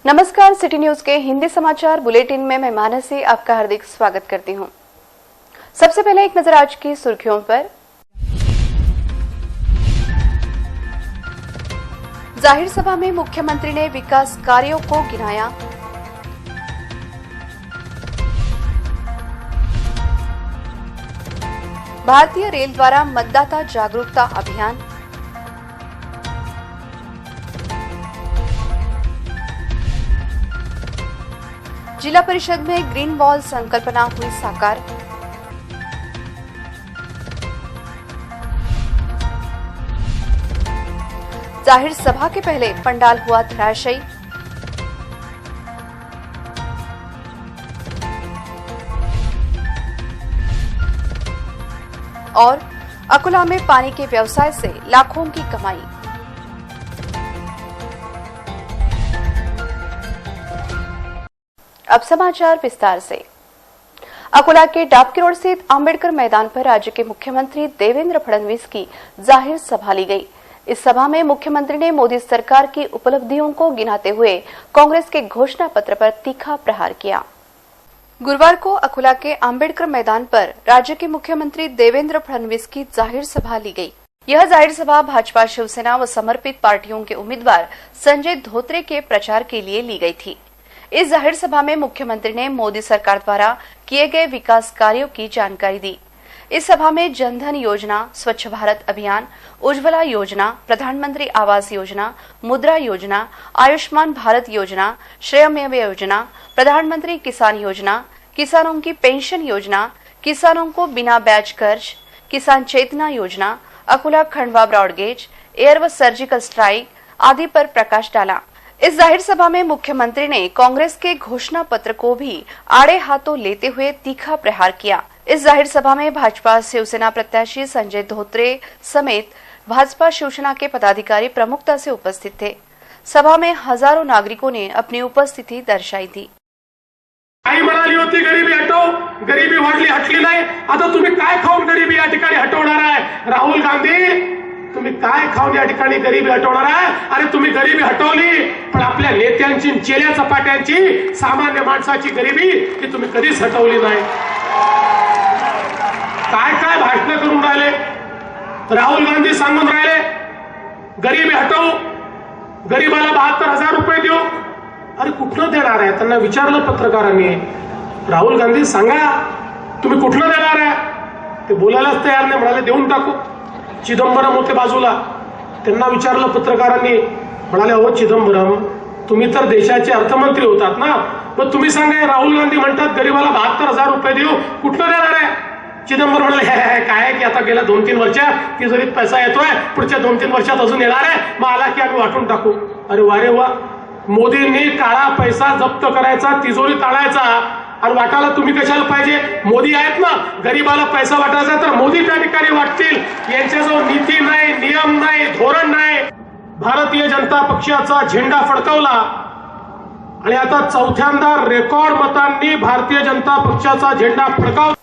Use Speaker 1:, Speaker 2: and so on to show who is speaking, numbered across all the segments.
Speaker 1: नमस्कार, city news के हिंदी समाचार बुलेटिन में मैं मानसी आपका हार्दिक स्वागत करती हूं। सबसे पहले एक नजर आज की सुर्खियों पर। जाहिर सभा में मुख्यमंत्री ने विकास कार्यों को गिनाया। भारतीय रेल द्वारा मतदाता जागरूकता अभियान। जिला परिषद में ग्रीन वॉल संकल्पना हुई साकार। जाहिर सभा के पहले पंडाल हुआ धराशायी। और अकोला में पानी के व्यवसाय से लाखों की कमाई। अब समाचार विस्तार से। अकोला के डाबकी रोड स्थित अंबेडकर मैदान पर राज्य के मुख्यमंत्री देवेंद्र फडणवीस की जाहिर सभा ली गई। इस सभा में मुख्यमंत्री ने मोदी सरकार की उपलब्धियों को गिनाते हुए कांग्रेस के घोषणा पत्र पर तीखा प्रहार किया। गुरुवार को अकोला के अंबेडकर मैदान पर राज्य के मुख्यमंत्री देवेंद्र फडणवीस की जाहिर सभा ली गई। यह जाहिर सभा भाजपा, शिवसेना व समर्पित पार्टियों के उम्मीदवार संजय धोत्रे के प्रचार के लिए ली गई थी। इस जाहिर सभा में मुख्यमंत्री ने मोदी सरकार द्वारा किए गए विकास कार्यों की जानकारी दी। इस सभा में जनधन योजना, स्वच्छ भारत अभियान, उज्ज्वला योजना, प्रधानमंत्री आवास योजना, मुद्रा योजना, आयुष्मान भारत योजना, श्रमेव योजना, प्रधानमंत्री किसान योजना, किसानों की पेंशन योजना, किसानों को बिना ब्याज कर्ज, किसान चेतना योजना, अकोला खंडवा ब्रॉडगेज, एयर व सर्जिकल स्ट्राइक आदि पर प्रकाश डाला। इस जाहिर सभा में मुख्यमंत्री ने कांग्रेस के घोषणा पत्र को भी आड़े हाथों लेते हुए तीखा प्रहार किया। इस जाहिर सभा में भाजपा शिवसेना प्रत्याशी संजय धोत्रे समेत भाजपा शिवसेना के पदाधिकारी प्रमुखता से उपस्थित थे। सभा में हजारों नागरिकों ने अपनी उपस्थिति दर्शाई थी।
Speaker 2: आई म्हणाली होती गरिबी हटव, गरिबी वाढली, हटली नाही। आता तुम्ही काय खाऊन गरिबी या ठिकाणी हटवणार आहे? राहुल गांधी, तुम्ही काय खाऊन या ठिकाणी गरिबी हटवणार आहे? अरे तुम्ही गरिबी हटवली, पण आपल्या नेत्यांची, चेल्या चपाट्यांची, सामान्य माणसाची गरिबी ती तुम्ही कधीच हटवली नाही। काय काय भाषण करून राहिले? राहुल गांधी सांगून राहिले गरिबी हटवू, गरीबाला 72,000 रुपये देऊ। अरे कुठनं देणार आहे? त्यांना विचारलं पत्रकारांनी, राहुल गांधी सांगा तुम्ही कुठनं देणार आहे? ते बोलायलाच तयार नाही, म्हणाले देऊन टाकू। चिदंबरम होते बाजूला, त्यांना विचारलं पत्रकारांनी, म्हणाले अहो चिदंबरम, तुम्ही तर देशाचे अर्थमंत्री होतात ना, मग तुम्ही सांगा राहुल गांधी म्हणतात गरीबाला 72,000 रुपये देऊ, कुठनं देणार आहे? चिदंबरम म्हणाले काय की आता गेल्या 2-3 वर्षात तिजोरीत पैसा येतोय, पुढच्या 2-3 वर्षात अजून येणार आहे, मग आला की आम्ही वाटून टाकू। अरे वा रे वा, मोदींनी काळा पैसा जप्त करायचा, तिजोरी ताळायचा, आणि वाटायला तुम्ही कशाला पाहिजे? मोदी आहेत ना, गरीबाला पैसा वाटायचा तर मोदी त्या ठिकाणी वाटतील। यांच्याजवळ नीती नाही, नियम नाही, धोरण नाही। भारतीय जनता पक्षाचा झेंडा फडकवला आणि आता चौथ्यांदा रेकॉर्ड मतांनी भारतीय जनता पक्षाचा झेंडा फडकावला।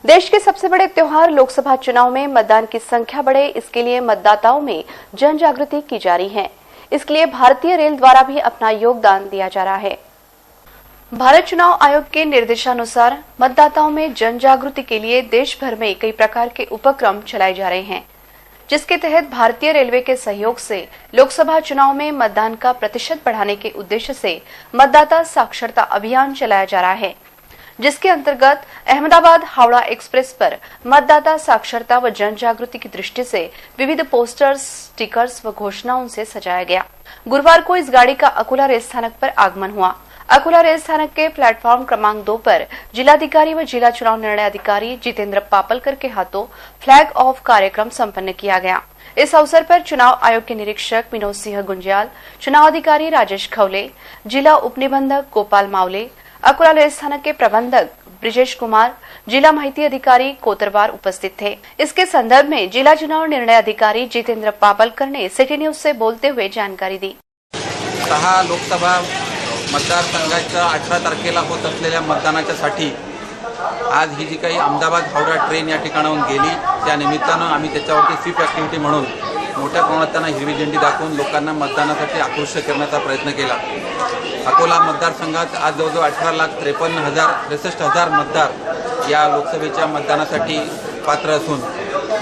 Speaker 1: देश के सबसे बड़े त्योहार लोकसभा चुनाव में मतदान की संख्या बढ़े, इसके लिए मतदाताओं में जन जागृति की जा रही है। इसके लिए भारतीय रेल द्वारा भी अपना योगदान दिया जा रहा है। भारत चुनाव आयोग के निर्देशानुसार मतदाताओं में जन जागृति के लिए देश भर में कई प्रकार के उपक्रम चलाए जा रहे हैं, जिसके तहत भारतीय रेलवे के सहयोग से लोकसभा चुनाव में मतदान का प्रतिशत बढ़ाने के उद्देश्य से मतदाता साक्षरता अभियान चलाया जा रहा है, जिसके अंतर्गत अहमदाबाद हावड़ा एक्सप्रेस पर मतदाता साक्षरता व जन जागृति की दृष्टि से विविध पोस्टर्स, स्टिकर्स व घोषणाओं से सजाया गया। गुरुवार को इस गाड़ी का अकोला रेल स्थानक पर आगमन हुआ। अकोला रेल स्थानक के प्लेटफॉर्म क्रमांक 2 पर जिलाधिकारी व जिला चुनाव निर्णय अधिकारी जितेंद्र पापलकर के हाथों फ्लैग ऑफ कार्यक्रम संपन्न किया गया। इस अवसर पर चुनाव आयोग के निरीक्षक विनोद सिंह गुंजियाल, चुनाव अधिकारी राजेश खवले, जिला उपनिबंधक गोपाल मावले, अकोला रेल स्थानक के प्रबंधक ब्रिजेश कुमार, जिला माहिती अधिकारी कोतरवार उपस्थित थे। इसके संदर्भ में जिला चुनाव निर्णय अधिकारी जितेंद्र पापलकर ने सिटी न्यूज से बोलते हुए जानकारी दी।
Speaker 3: 6 लोकसभा मतदारसंघाच्या 18 तारखेला होत असलेल्या मतदानाच्यासाठी आज ही जी काही अहमदाबाद हावडा ट्रेन या ठिकाणाहून गेली, त्या निमित्तानं आम्ही त्याच्यावरती स्वीप ॲक्टिव्हिटी म्हणून मोठ्या प्रमाणात त्यांना हिरवी झेंडी दाखवून लोकांना मतदानासाठी आकृष्ट करण्याचा प्रयत्न केला. अकोला मतदारसंघात आज जवळजवळ 18,53,000 मतदार या लोकसभेच्या मतदानासाठी पात्र असून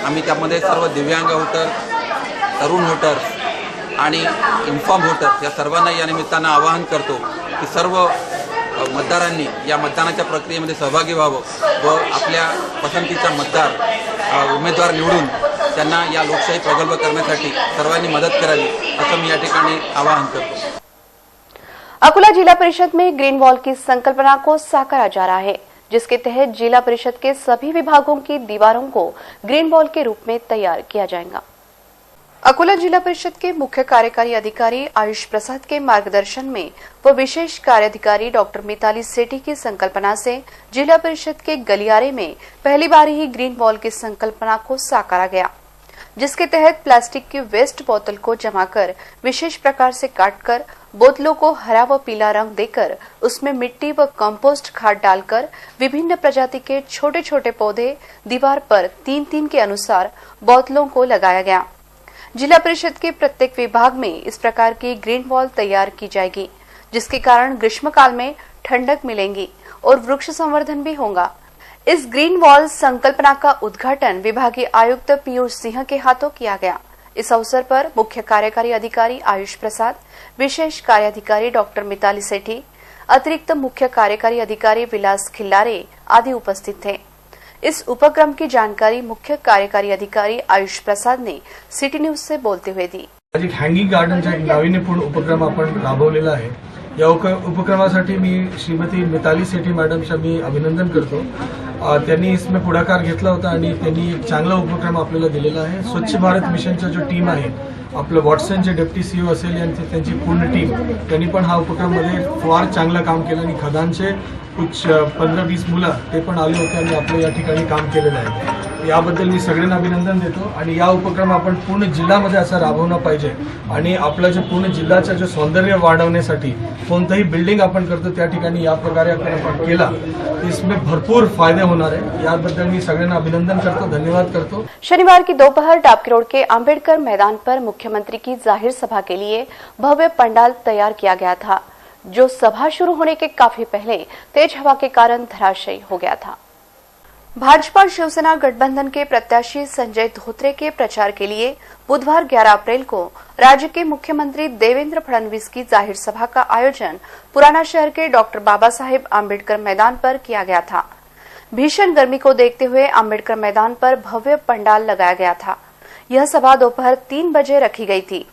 Speaker 3: आम्ही त्यामध्ये सर्व दिव्यांग वोटर, तरुण वोटर आणि इन्फॉर्म वोटर या सर्वांना या निमित्तानं आवाहन करतो की सर्व मतदारांनी या मतदानाच्या प्रक्रियेमध्ये सहभागी व्हावं व आपल्या पसंतीचा उमेदवार निवडून त्यांना या लोकशाही प्रगल्भ करण्यासाठी सर्वांनी मदत करावी असं मी या ठिकाणी आवाहन करतो.
Speaker 1: अकोला जिला परिषद में ग्रीन वॉल की संकल्पना को साकारा जा रहा है, जिसके तहत जिला परिषद के सभी विभागों की दीवारों को ग्रीन वॉल के रूप में तैयार किया जाएगा. अकोला जिला परिषद के मुख्य कार्यकारी अधिकारी आयुष प्रसाद के मार्गदर्शन में व विशेष कार्याधिकारी डॉक्टर मिताली सेठी की संकल्पना से जिला परिषद के गलियारे में पहली बार ही ग्रीन वॉल की संकल्पना को साकारा गया, जिसके तहत प्लास्टिक की वेस्ट बोतल को जमाकर विशेष प्रकार से काटकर बोतलों को हरा व पीला रंग देकर उसमें मिट्टी व कंपोस्ट खाद डालकर विभिन्न प्रजाति के छोटे छोटे पौधे दीवार पर 3-3 के अनुसार बोतलों को लगाया गया. जिला परिषद के प्रत्येक विभाग में इस प्रकार की ग्रीन वॉल तैयार की जाएगी, जिसके कारण ग्रीष्मकाल में ठंडक मिलेगी और वृक्ष संवर्धन भी होगा. इस ग्रीन वॉल संकल्पना का उद्घाटन विभागीय आयुक्त पीयूष सिंह के हाथों किया गया. इस अवसर पर मुख्य कार्यकारी अधिकारी आयुष प्रसाद, विशेष कार्याधिकारी डॉक्टर मिताली सेठी, अतिरिक्त मुख्य कार्यकारी अधिकारी विलास खिल्लारे आदि उपस्थित थे. इस उपक्रम की जानकारी मुख्य कार्यकारी अधिकारी आयुष प्रसाद ने सिटी न्यूज से बोलते हुए दी.
Speaker 4: आज एक हँगिंग गार्डनचा एक नाविन्यपूर्ण उपक्रम आपण राबवलेला आहे. या उपक्रमासाठी मी श्रीमती मिताली सेठी मॅडमचं मी अभिनंदन करतो. त्यांनी इसमें पुढाकार घेतला होता आणि त्यांनी एक चांगला उपक्रम आपल्याला दिलेला आहे. स्वच्छ भारत मिशनचा जो टीम आहे, आपलं वॉटसन जे डेप्टी सीईओ असेल यांची त्यांची पूर्ण टीम, त्यांनी पण हा उपक्रममध्ये फार चांगलं काम केलं आणि खदानचे कुछ 15-20 मुलं ते पण आले होते आणि आपलं या ठिकाणी काम केलेलं आहे. याबद्दल मी सगळ्यांना अभिनंदन देतो आणि या उपक्रम आपण पूर्ण जिल्ह्यामध्ये असा राबवणं पाहिजे आणि आपलं जे पूर्ण जिल्ह्याचं जे सौंदर्य वाढवण्यासाठी कोणतंही बिल्डिंग आपण करतो त्या ठिकाणी या प्रकारे आपण केला, इसमें भरपूर फायदे होणार आहे. याबद्दल मी सगळ्यांना अभिनंदन करतो, धन्यवाद करतो.
Speaker 1: शनिवार की दोपहर डाबकी रोड के अंबेडकर मैदान पर मुख्यमंत्री की जाहिर सभा के लिए भव्य पंडाल तैयार किया गया था, जो सभा शुरू होने के काफी पहले तेज हवा के कारण धराशायी हो गया था. भाजपा शिवसेना गठबंधन के प्रत्याशी संजय धोत्रे के प्रचार के लिए बुधवार 11 अप्रैल को राज्य के मुख्यमंत्री देवेंद्र फडणवीस की जाहिर सभा का आयोजन पुराना शहर के डॉक्टर बाबा साहेब आम्बेडकर मैदान पर किया गया था. भीषण गर्मी को देखते हुए आम्बेडकर मैदान पर भव्य पंडाल लगाया गया था. यह सभा दोपहर 3 बजे रखी गई थी.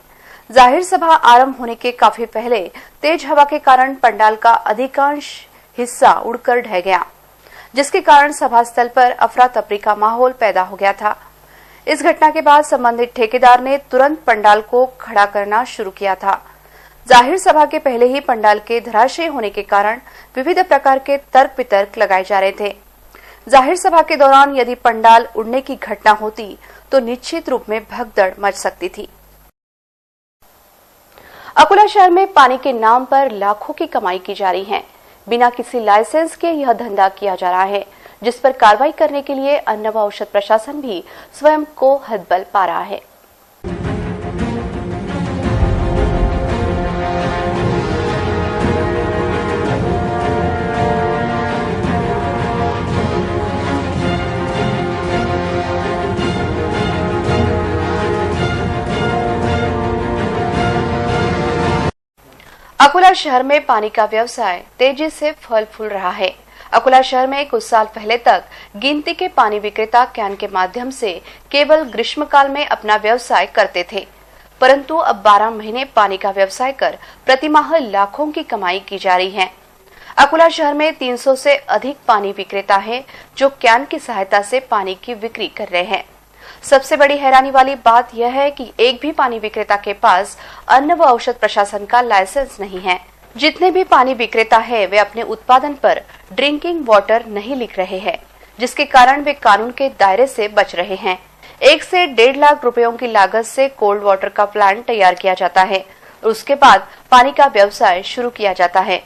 Speaker 1: जाहिर सभा आरंभ होने के काफी पहले तेज हवा के कारण पंडाल का अधिकांश हिस्सा उड़कर ढह गया, जिसके कारण सभा स्थल पर अफरा तफरी का माहौल पैदा हो गया था. इस घटना के बाद संबंधित ठेकेदार ने तुरंत पंडाल को खड़ा करना शुरू किया था. जाहिर सभा के पहले ही पंडाल के धराशयी होने के कारण विविध प्रकार के तर्क वितर्क लगाए जा रहे थे. जाहिर सभा के दौरान यदि पंडाल उड़ने की घटना होती तो निश्चित रूप में भगदड़ मच सकती थी. अकोला शहर में पानी के नाम पर लाखों की कमाई की जा रही है. बिना किसी लाइसेंस के यह धंधा किया जा रहा है, जिस पर कार्रवाई करने के लिए अन्न व औषध प्रशासन भी स्वयं को हतबल पा रहा है. अकोला शहर में पानी का व्यवसाय तेजी से फल फूल रहा है. अकोला शहर में कुछ साल पहले तक गिनती के पानी विक्रेता कैन के माध्यम से केवल ग्रीष्मकाल में अपना व्यवसाय करते थे, परंतु अब 12 महीने पानी का व्यवसाय कर प्रतिमाह लाखों की कमाई की जा रही है. अकोला शहर में 300 से अधिक पानी विक्रेता हैं, जो कैन की सहायता से पानी की बिक्री कर रहे हैं. सबसे बड़ी हैरानी वाली बात यह है कि एक भी पानी विक्रेता के पास अन्न व औषध प्रशासन का लाइसेंस नहीं है. जितने भी पानी विक्रेता है वे अपने उत्पादन पर ड्रिंकिंग वाटर नहीं लिख रहे हैं, जिसके कारण वे कानून के दायरे से बच रहे हैं. 1 से 1.5 लाख रुपयों की लागत से कोल्ड वाटर का प्लांट तैयार किया जाता है और उसके बाद पानी का व्यवसाय शुरू किया जाता है.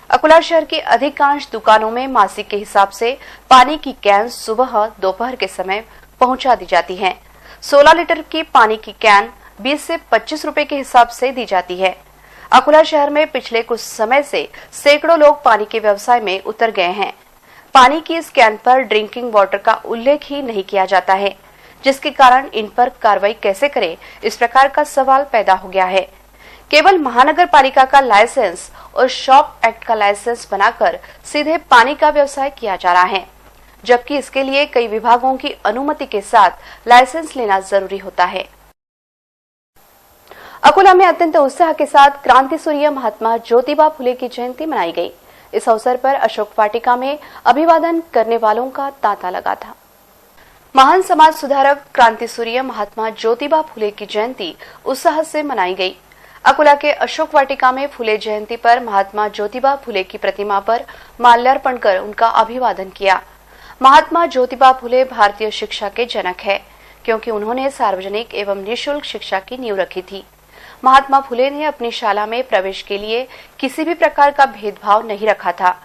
Speaker 1: अकोला शहर की अधिकांश दुकानों में मासिक के हिसाब से पानी की कैन सुबह दोपहर के समय पहुंचा दी जाती है. 16 लीटर की पानी की कैन 20 से 25 रुपए के हिसाब से दी जाती है। अकोला शहर में पिछले कुछ समय से सैकड़ों लोग पानी के व्यवसाय में उतर गए हैं। पानी की इस कैन पर ड्रिंकिंग वाटर का उल्लेख ही नहीं किया जाता है, जिसके कारण इन पर कार्रवाई कैसे करें, इस प्रकार का सवाल पैदा हो गया है। केवल महानगर पालिका का लाइसेंस और शॉप एक्ट का लाइसेंस बनाकर सीधे पानी का व्यवसाय किया जा रहा है, जबकि इसके लिए कई विभागों की अनुमति के साथ लाइसेंस लेना जरूरी होता है। अकोला में अत्यंत उत्साह के साथ क्रांति सूर्य महात्मा ज्योतिबा फुले की जयंती मनाई गई। इस अवसर पर अशोक वाटिका में अभिवादन करने वालों का तांता लगा था। महान समाज सुधारक क्रांति सूर्य महात्मा ज्योतिबा फुले की जयंती उत्साह से मनाई गई। अकोला के अशोक वाटिका में फुले जयंती पर महात्मा ज्योतिबा फुले की प्रतिमा पर माल्यार्पण कर उनका अभिवादन किया। महात्मा ज्योतिबा फुले भारतीय शिक्षा के जनक है, क्योंकि उन्होंने सार्वजनिक एवं निःशुल्क शिक्षा की नींव रखी थी। महात्मा फुले ने अपनी शाला में प्रवेश के लिए किसी भी प्रकार का भेदभाव नहीं रखा था।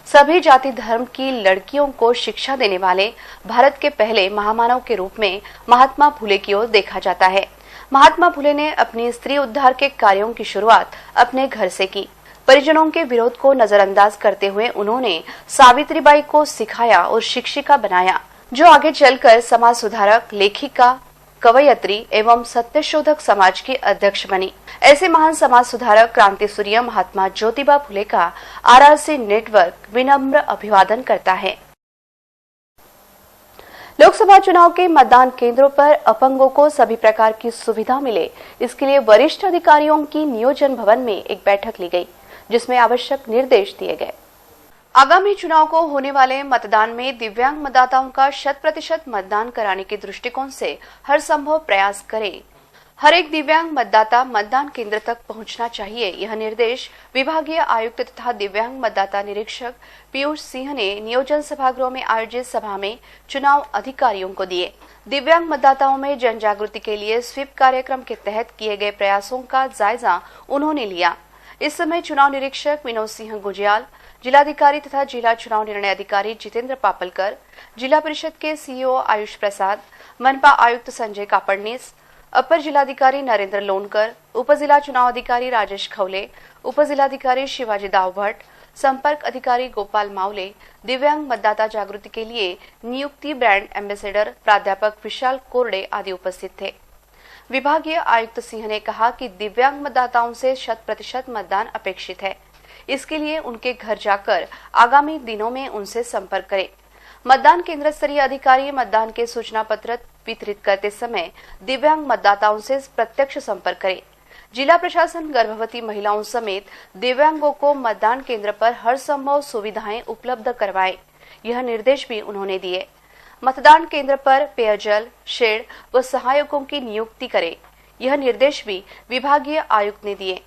Speaker 1: सभी जाति धर्म की लड़कियों को शिक्षा देने वाले भारत के पहले महामानव के रूप में महात्मा फुले की ओर देखा जाता है। महात्मा फुले ने अपनी स्त्री उद्धार के कार्यों की शुरुआत अपने घर से की। परिजनों के विरोध को नजरअंदाज करते हुए उन्होंने सावित्रीबाई को सिखाया और शिक्षिका बनाया, जो आगे चलकर समाज सुधारक, लेखिका, कवयित्री एवं सत्यशोधक समाज की अध्यक्ष बनी। ऐसे महान समाज सुधारक क्रांति सूर्य महात्मा ज्योतिबा फुले का आरआरसी नेटवर्क विनम्र अभिवादन करता है। लोकसभा चुनाव के मतदान केंद्रों पर अपंगों को सभी प्रकार की सुविधा मिले, इसके लिए वरिष्ठ अधिकारियों की नियोजन भवन में एक बैठक ली गई, जिसमें आवश्यक निर्देश दिए गए। आगामी चुनाव को होने वाले मतदान में दिव्यांग मतदाताओं का 100% मतदान कराने के दृष्टिकोण से हर संभव प्रयास करें। हर एक दिव्यांग मतदाता मतदान केंद्र तक पहुंचना चाहिए। यह निर्देश विभागीय आयुक्त तथा दिव्यांग मतदाता निरीक्षक पीयूष सिंह ने नियोजन सभागृह में आयोजित सभा में चुनाव अधिकारियों को दिए। दिव्यांग मतदाताओं में जन जागृति के लिए स्वीप कार्यक्रम के तहत किए गए प्रयासों का जायजा उन्होंने लिया। इस समय चुनाव निरीक्षक विनोद सिंह गुजियाल, जिलाधिकारी तथा जिला चुनाव निर्णय अधिकारी जितेंद्र पापलकर, जिला परिषद के सीईओ आयुष प्रसाद, मनपा आयुक्त संजय कापड़नीस, अपर जिलाधिकारी नरेंद्र लोनकर, उप जिला चुनाव अधिकारी राजेश खवले, उप जिलाधिकारी शिवाजी दावभट्ट, संपर्क अधिकारी गोपाल मावले, दिव्यांग मतदाता जागृति के लिए नियुक्ति ब्रांड एम्बेसडर प्राध्यापक विशाल कोरडे आदि उपस्थित थे। विभागीय आयुक्त सिंह ने कहा कि दिव्यांग मतदाताओं से 100% मतदान अपेक्षित है। इसके लिए उनके घर जाकर आगामी दिनों में उनसे संपर्क करें। मतदान केंद्र स्तरीय अधिकारी मतदान के सूचना पत्र वितरित करते समय दिव्यांग मतदाताओं से प्रत्यक्ष संपर्क करें। जिला प्रशासन गर्भवती महिलाओं समेत दिव्यांगों को मतदान केंद्र पर हर संभव सुविधाएं उपलब्ध करवाएं। यह निर्देश भी उन्होंने दिए। मतदान केंद्र पर पेयजल, शेड व सहायकों की नियुक्ति करें। यह निर्देश भी विभागीय आयुक्त ने दिए।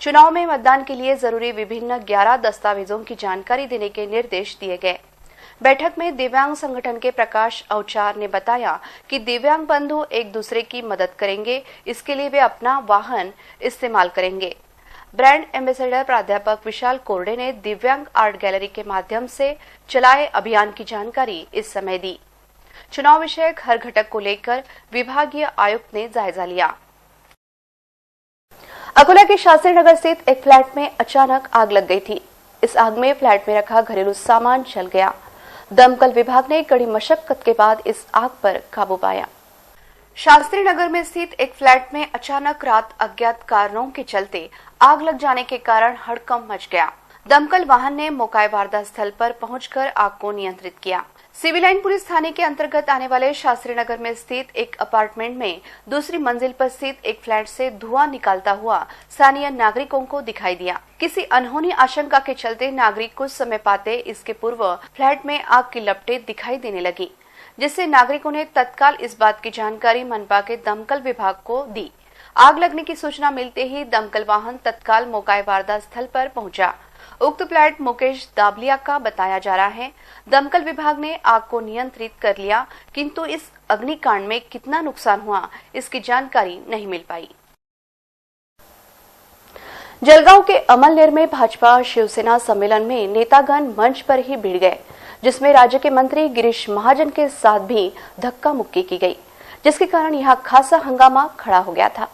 Speaker 1: चुनाव में मतदान के लिए जरूरी विभिन्न 11 दस्तावेजों की जानकारी देने के निर्देश दिए गए। बैठक में दिव्यांग संगठन के प्रकाश अवचार ने बताया कि दिव्यांग बंधु एक दूसरे की मदद करेंगे, इसके लिए वे अपना वाहन इस्तेमाल करेंगे। ब्रांड एम्बेसडर प्राध्यापक विशाल कोरडे ने दिव्यांग आर्ट गैलरी के माध्यम से चलाए अभियान की जानकारी इस समय दी। चुनाव विषयक हर घटक को लेकर विभागीय आयुक्त ने जायजा लिया। अकोला के शास्त्री नगर स्थित एक फ्लैट में अचानक आग लग गई थी। इस आग में फ्लैट में रखा घरेलू सामान जल गया। दमकल विभाग ने कड़ी मशक्कत के बाद इस आग पर काबू पाया। शास्त्री नगर में स्थित एक फ्लैट में अचानक रात अज्ञात कारणों के चलते आग लग जाने के कारण हड़कंप मच गया। दमकल वाहन ने मौके वारदात स्थल पर पहुंचकर आग को नियंत्रित किया। सिविल लाइन पुलिस थाने के अंतर्गत आने वाले शास्त्री नगर में स्थित एक अपार्टमेंट में दूसरी मंजिल पर स्थित एक फ्लैट से धुआं निकलता हुआ स्थानीय नागरिकों को दिखाई दिया। किसी अनहोनी आशंका के चलते नागरिक कुछ समय पाते इसके पूर्व फ्लैट में आग की लपटें दिखाई देने लगी, जिससे नागरिकों ने तत्काल इस बात की जानकारी मनपा के दमकल विभाग को दी। आग लगने की सूचना मिलते ही दमकल वाहन तत्काल मौके वारदात स्थल पर पहुंचा। उक्त फ्लैट मुकेश दाबलिया का बताया जा रहा है। दमकल विभाग ने आग को नियंत्रित कर लिया, किंतु इस अग्निकांड में कितना नुकसान हुआ इसकी जानकारी नहीं मिल पाई। जलगांव के अमलनेर में भाजपा शिवसेना सम्मेलन में नेतागण मंच पर ही भिड़ गए, जिसमें राज्य के मंत्री गिरीश महाजन के साथ भी धक्का मुक्की की गई, जिसके कारण यहां खासा हंगामा खड़ा हो गया था।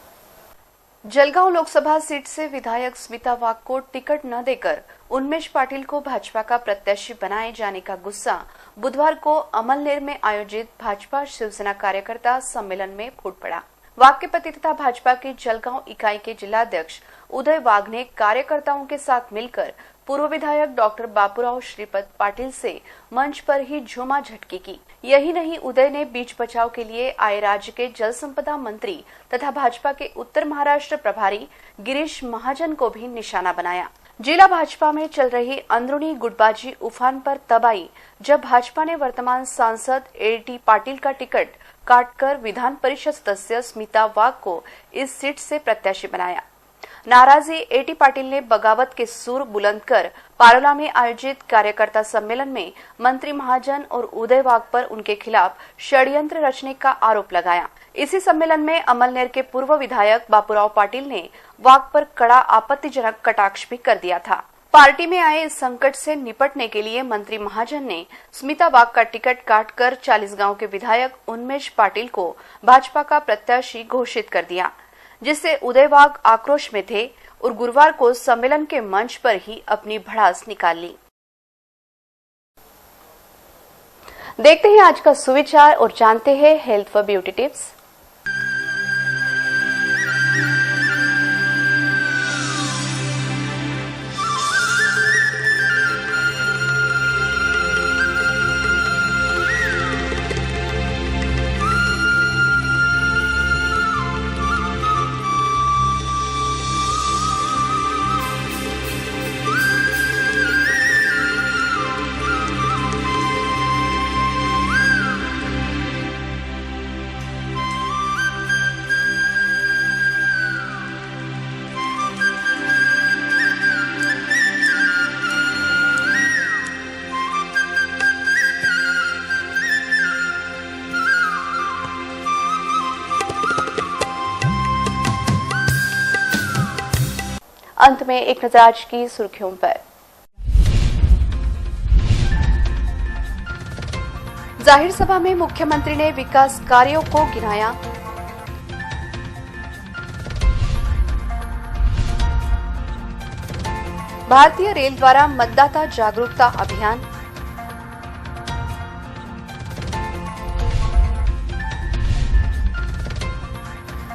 Speaker 1: जलगांव लोकसभा सीट से विधायक स्मिता वाघ को टिकट न देकर उन्मेष पाटिल को भाजपा का प्रत्याशी बनाए जाने का गुस्सा बुधवार को अमलनेर में आयोजित भाजपा शिवसेना कार्यकर्ता सम्मेलन में फूट पड़ा। वाघ के पति तथा भाजपा की जलगांव इकाई के जिलाध्यक्ष उदय वाघ ने कार्यकर्ताओं के साथ मिलकर पूर्व विधायक डॉक्टर बापूराव श्रीपद पाटिल से मंच पर ही झूमा झटकी की। यही नहीं, उदय ने बीच बचाव के लिए आए राज्य के जल संपदा मंत्री तथा भाजपा के उत्तर महाराष्ट्र प्रभारी गिरीश महाजन को भी निशाना बनाया। जिला भाजपा में चल रही अंदरूनी गुटबाजी उफान पर तब आई जब भाजपा ने वर्तमान सांसद एटी पाटिल का टिकट काटकर विधान परिषद सदस्य स्मिता वाघ को इस सीट से प्रत्याशी बनाया। नाराजी एटी पाटिल ने बगावत के सुर बुलंद कर पारोला में आयोजित कार्यकर्ता सम्मेलन में मंत्री महाजन और उदय वाघ पर उनके खिलाफ षड्यंत्र रचने का आरोप लगाया। इसी सम्मेलन में अमलनेर के पूर्व विधायक बापूराव पाटिल ने वाघ पर कड़ा आपत्तिजनक कटाक्ष भी कर दिया था। पार्टी में आए इस संकट से निपटने के लिए मंत्री महाजन ने स्मिता वाघ का टिकट काटकर 40 गांव के विधायक उन्मेष पाटिल को भाजपा का प्रत्याशी घोषित कर दिया, जिससे उदय वाघ आक्रोश में थे और गुरुवार को सम्मेलन के मंच पर ही अपनी भड़ास निकाल ली। देखते हैं आज का सुविचार और जानते हैं हेल्थ फॉर ब्यूटी टिप्स। अंत में एक नजर आज की सुर्खियों पर। जाहिर सभा में मुख्यमंत्री ने विकास कार्यों को गिनाया। भारतीय रेल द्वारा मतदाता जागरूकता अभियान।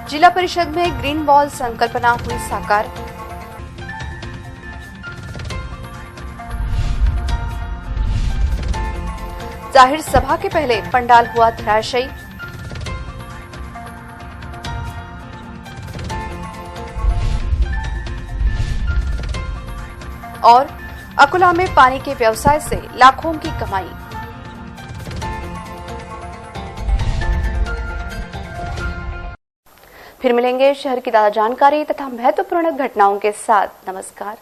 Speaker 1: जिला परिषद में ग्रीन वॉल संकल्पना हुई साकार। जाहिर सभा के पहले पंडाल हुआ धराशायी। और अकोला में पानी के व्यवसाय से लाखों की कमाई। फिर मिलेंगे शहर की ताजा जानकारी तथा महत्वपूर्ण घटनाओं के साथ। नमस्कार।